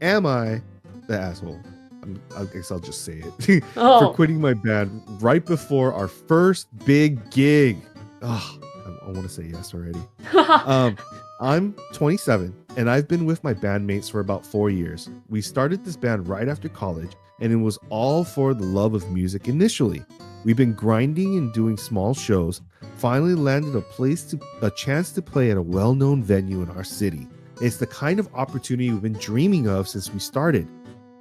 Am I the asshole? I guess I'll just say it for Oh. quitting my band right before our first big gig. Oh, I want to say yes already. Um, I'm 27 and I've been with my bandmates for about 4 years. We started this band right after college, and it was all for the love of music initially. We've been grinding and doing small shows, finally landed a chance to play at a well-known venue in our city. It's the kind of opportunity we've been dreaming of since we started.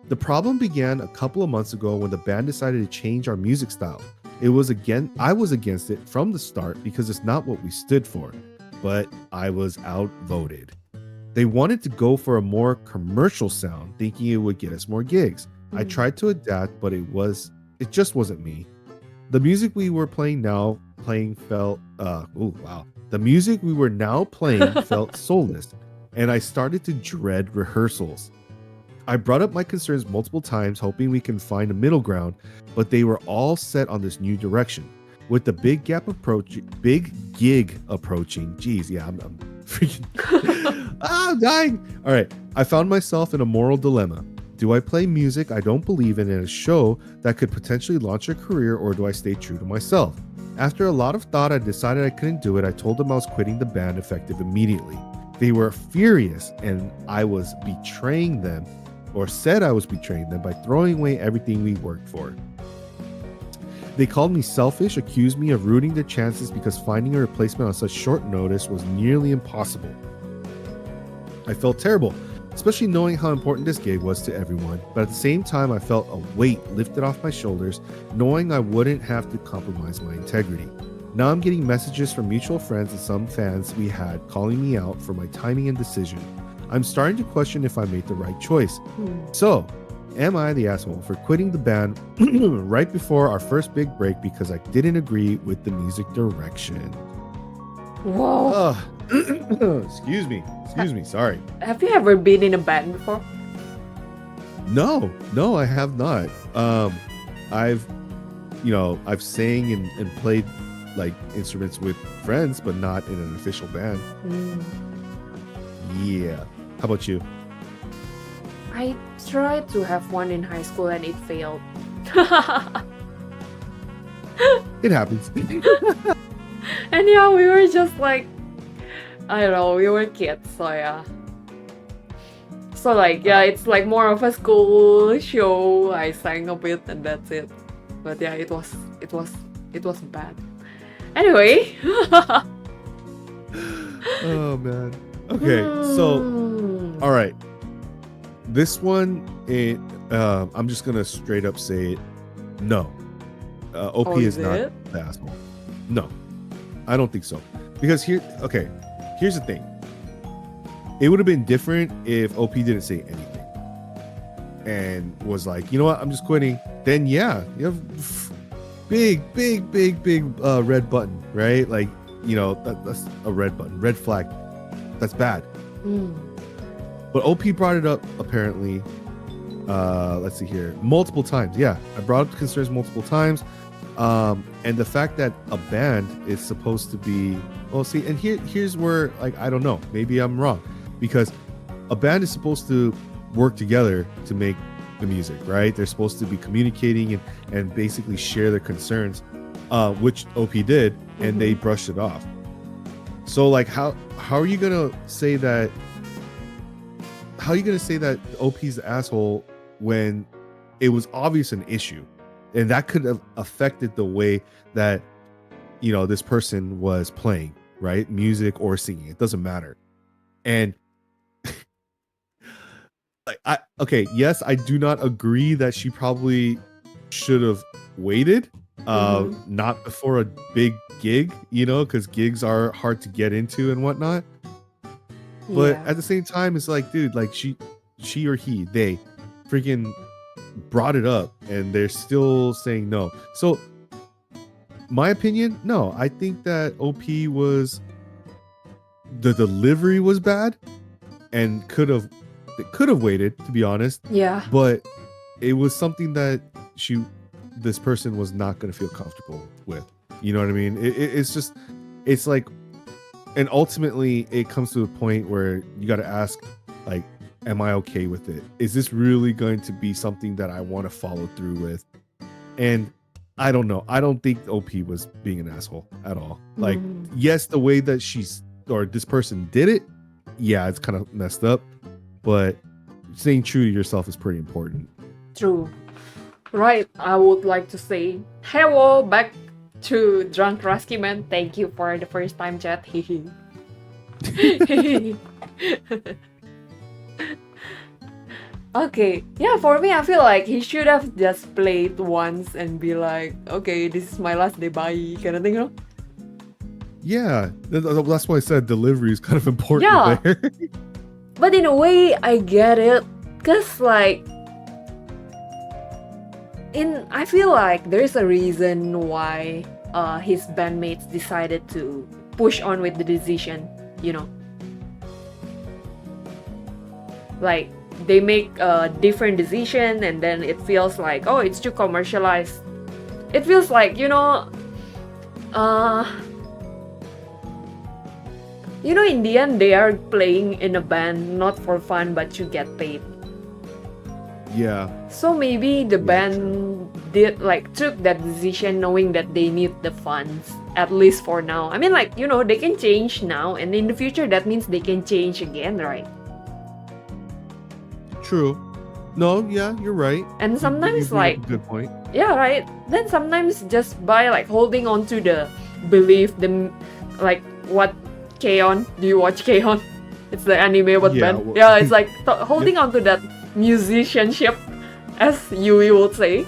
The problem began a couple of months ago when the band decided to change our music style. I was against it from the start because it's not what we stood for, but I was outvoted. They wanted to go for a more commercial sound, thinking it would get us more gigs. I Mm. tried to adapt, but it just wasn't me. The music we were playing felt oh wow. The music we were now playing felt soulless, and I started to dread rehearsals. I brought up my concerns multiple times, hoping we can find a middle ground, but they were all set on this new direction. With the big gig approaching. Geez, yeah, I'm freaking. I'm dying. All right, I found myself in a moral dilemma. Do I play music I don't believe in a show that could potentially launch a career, or do I stay true to myself? After a lot of thought, I decided I couldn't do it. I told them I was quitting the band effective immediately. They were furious, and I was betraying them, or said I was betraying them by throwing away everything we worked for. They called me selfish, accused me of ruining their chances because finding a replacement on such short notice was nearly impossible. I felt terrible, especially knowing how important this gig was to everyone, but at the same time, I felt a weight lifted off my shoulders, knowing I wouldn't have to compromise my integrity. Now I'm getting messages from mutual friends and some fans we had calling me out for my timing and decision. I'm starting to question if I made the right choice. Mm. So, am I the asshole for quitting the band right before our first big break because I didn't agree with the music direction? Whoa. Excuse me. Ha- Excuse me. Sorry. Have you ever been in a band before? No, I have not. I've, I've sang and played like instruments with friends, but not in an official band. Mm. Yeah. How about you? I tried to have one in high school and it failed. It happens. And yeah, we were just like, I don't know, we were kids, so yeah. So like, yeah, it's like more of a school show. I sang a bit and that's it. But yeah, it was bad. Anyway. Oh man. Okay, so all right. This one, I'm just gonna straight up say it. No, OP Oh, is is not it? the asshole. No, I don't think so. Because here's the thing. It would have been different if OP didn't say anything and was like, you know what, I'm just quitting. Then yeah, you have big red button, right? Like, that's a red button, red flag. That's bad. Mm. But OP brought it up apparently. Let's see here, multiple times. Yeah, I brought up concerns multiple times. And the fact that a band is supposed to be, well, see, and here's where, like, I don't know, maybe I'm wrong, because a band is supposed to work together to make the music, right? They're supposed to be communicating and basically share their concerns, which OP did, and they brushed it off. So like, how are you gonna say that? How are you gonna say that OP's the asshole when it was obvious an issue, and that could have affected the way that this person was playing, right? Music or singing, it doesn't matter. And yes, I do not agree that she probably should have waited, not before a big gig, because gigs are hard to get into and whatnot. But Yeah. at the same time, it's like, dude, like she or they freaking brought it up and they're still saying no. So my opinion, no, I think that the delivery was bad and could have waited, to be honest. Yeah. But it was something that this person was not going to feel comfortable with. You know what I mean? It's like, and ultimately it comes to a point where you got to ask, like, am I okay with it? Is this really going to be something that I want to follow through with? And I don't know. I don't think OP was being an asshole at all. Like, yes, the way that this person did it, yeah, it's kind of messed up. But staying true to yourself is pretty important. True. Right, I would like to say hello back to Drunk Rusky Man. Thank you for the first time chat. Okay, yeah, for me, I feel like he should have just played once and be like, okay, this is my last day, bye, kind of thing, you know? Yeah, that's why I said delivery is kind of important Yeah. there. But in a way, I get it, because like, I feel like there's a reason why his bandmates decided to push on with the decision, you know? Like, they make a different decision and then it feels like, oh, it's too commercialized. It feels like, in the end, they are playing in a band not for fun but to get paid. Yeah. So maybe the band took that decision knowing that they need the funds, at least for now. I mean, they can change now, and in the future that means they can change again, right? True. No, yeah, you're right. And sometimes you make a good point. Yeah, right. Then sometimes just by holding on to the belief, what K-On! Do you watch K-On! It's the anime about band. Yeah, it's like holding on to that musicianship, as Yui would say.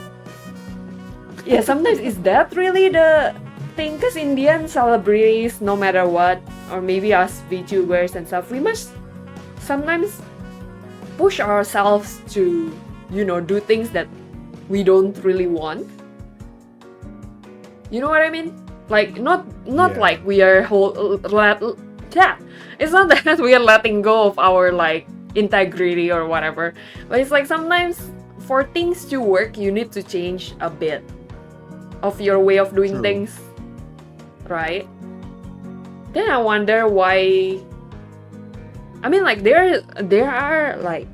Yeah, sometimes is that really the thing? Because in the end, celebrities, no matter what, or maybe us VTubers and stuff, we must sometimes push ourselves to, do things that we don't really want. You know what I mean? Like, not like we are it's not that we are letting go of our integrity or whatever, but it's like sometimes for things to work, you need to change a bit of your way of doing things, right? Then I wonder why. I mean, there are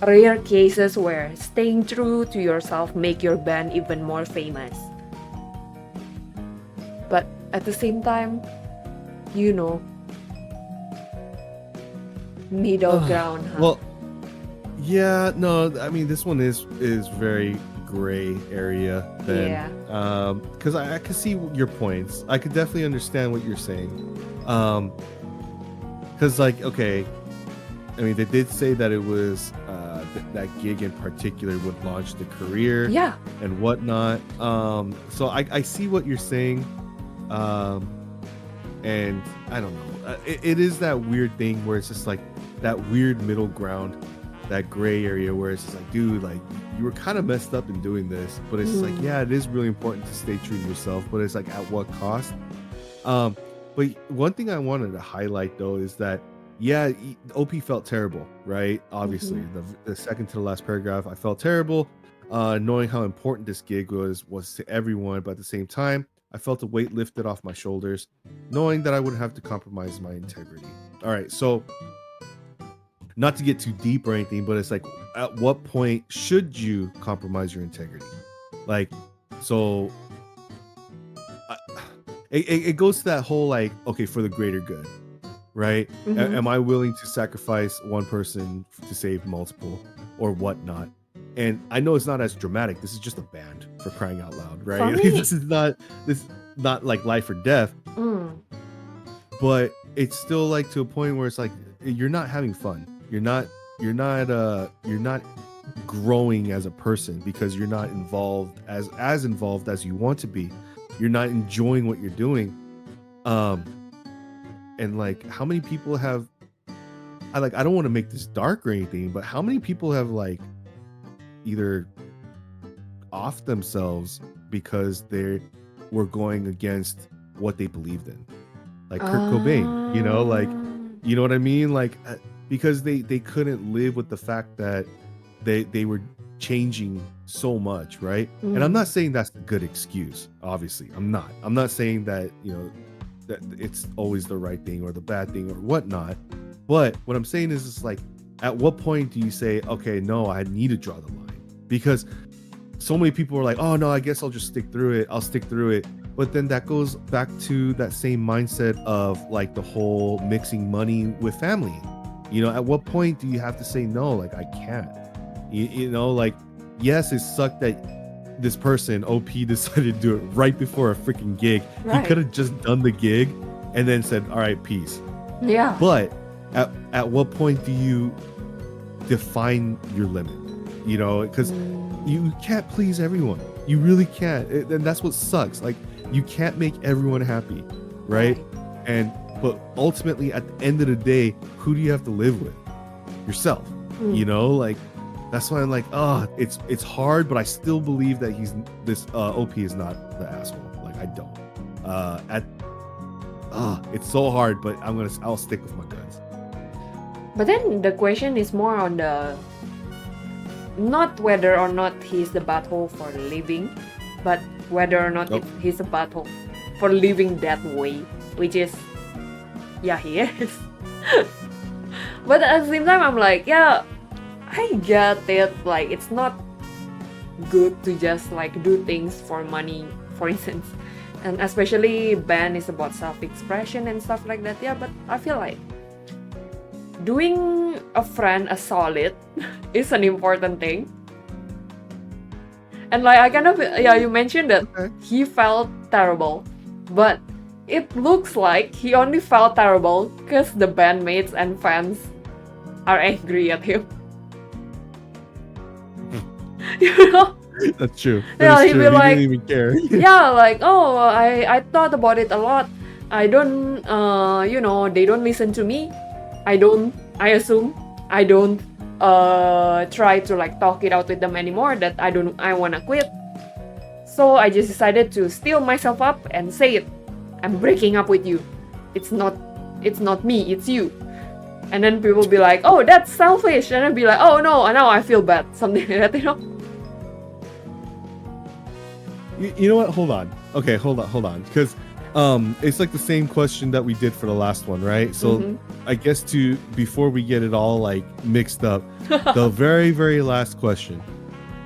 rare cases where staying true to yourself make your band even more famous. But at the same time, middle ground, huh? Well, yeah, no, I mean this one is very gray area then. Yeah. Because I can see your points. I could definitely understand what you're saying. Because okay, I mean they did say that it was that gig in particular would launch the career, yeah, and whatnot. So I see what you're saying. And I don't know. It is that weird thing where it's just like that weird middle ground, that gray area where it's just like, dude, you were kind of messed up in doing this, but it's like, yeah, it is really important to stay true to yourself, but it's like at what cost? But one thing I wanted to highlight though is that, yeah, OP felt terrible, right? Obviously, the second to the last paragraph, I felt terrible, knowing how important this gig was to everyone, but at the same time, I felt a weight lifted off my shoulders, knowing that I wouldn't have to compromise my integrity. All right, so not to get too deep or anything, but it's like, at what point should you compromise your integrity? So it goes to that whole okay, for the greater good, right? Am I willing to sacrifice one person to save multiple or whatnot? And I know it's not as dramatic. This is just a band, for crying out loud, right? This is not like life or death. But it's still to a point where it's like you're not having fun. You're not growing as a person because you're not involved as involved as you want to be. You're not enjoying what you're doing. And how many people have I don't want to make this dark or anything, but how many people have either off themselves because they were going against what they believed in, Kurt Cobain, you know what I mean, because they couldn't live with the fact that they were changing so much, right? And I'm not saying that's a good excuse, obviously. I'm not saying that that it's always the right thing or the bad thing or whatnot, but what I'm saying is it's At what point do you say, okay, no, I need to draw the line? Because so many people are like, oh no, I guess I'll just stick through it. I'll stick through it. But then that goes back to that same mindset of like the whole mixing money with family. You know, at what point do you have to say no? Like, I can't. You know, like, yes, it sucked that this person, OP, decided to do it right before a freaking gig. Right. He could have just done the gig and then said, all right, peace. Yeah. But at what point do you define your limit? You know, because you can't please everyone. You really can't. And that's what sucks. Like, you can't make everyone happy, right? But ultimately, at the end of the day, who do you have to live with? Yourself. You know, like, that's why I'm like, it's hard, but I still believe that OP is not the asshole. Like, I don't. It's so hard, but I'll stick with my guns. But then the question is more on the not whether or not he's the butthole for living, but whether or not he's a butthole for living that way, which is, yeah, he is. But at the same time, I'm like, yeah, I get it. Like, it's not good to just like do things for money, for instance. And especially band is about self-expression and stuff like that. Yeah, but I feel like doing a friend a solid is an important thing. And like, I kind of, yeah, you mentioned that he felt terrible, but it looks like he only felt terrible because the bandmates and fans are angry at him. You know? That's true. Yeah, he'd be like, he didn't even care. Yeah, like, oh, I thought about it a lot. I don't, you know, they don't listen to me. I assume I don't try to like talk it out with them anymore that I wanna quit. So I just decided to steel myself up and say it. I'm breaking up with you. It's not me, it's you. And then people be like, oh, that's selfish. And I'd be like, oh no, now I feel bad. Something like that, you know? You know what? Hold on. Okay, hold on. Because it's like the same question that we did for the last one, right? So I guess before we get it all like mixed up, the very, very last question.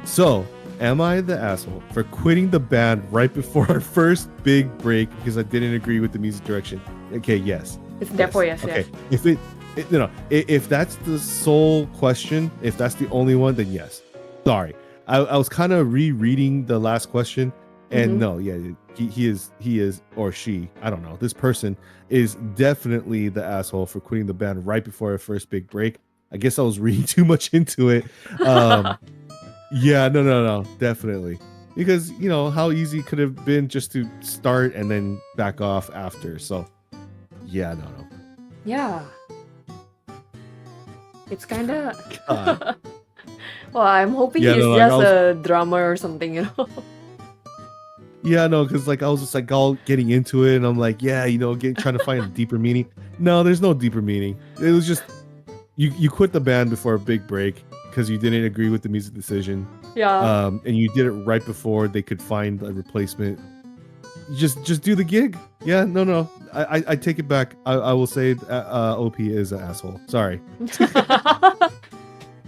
So, am I the asshole for quitting the band right before our first big break because I didn't agree with the music direction? Okay, yes. It's therefore yes. Okay, if that's the sole question, if that's the only one, then yes. Sorry, I was kind of rereading the last question, and no, yeah, he is or she, I don't know. This person is definitely the asshole for quitting the band right before our first big break. I guess I was reading too much into it. Yeah, no, definitely. Because, you know, how easy could have been just to start and then back off after. So, yeah, no. Yeah. It's kind of... Well, I'm hoping he's just a drummer or something, you know? Yeah, no, because like I was just like all getting into it and I'm like, yeah, you know, trying to find a deeper meaning. No, there's no deeper meaning. It was just, you quit the band before a big break because you didn't agree with the music decision. Yeah. And you did it right before they could find a replacement. Just do the gig. Yeah, no. I take it back. I will say OP is an asshole. Sorry.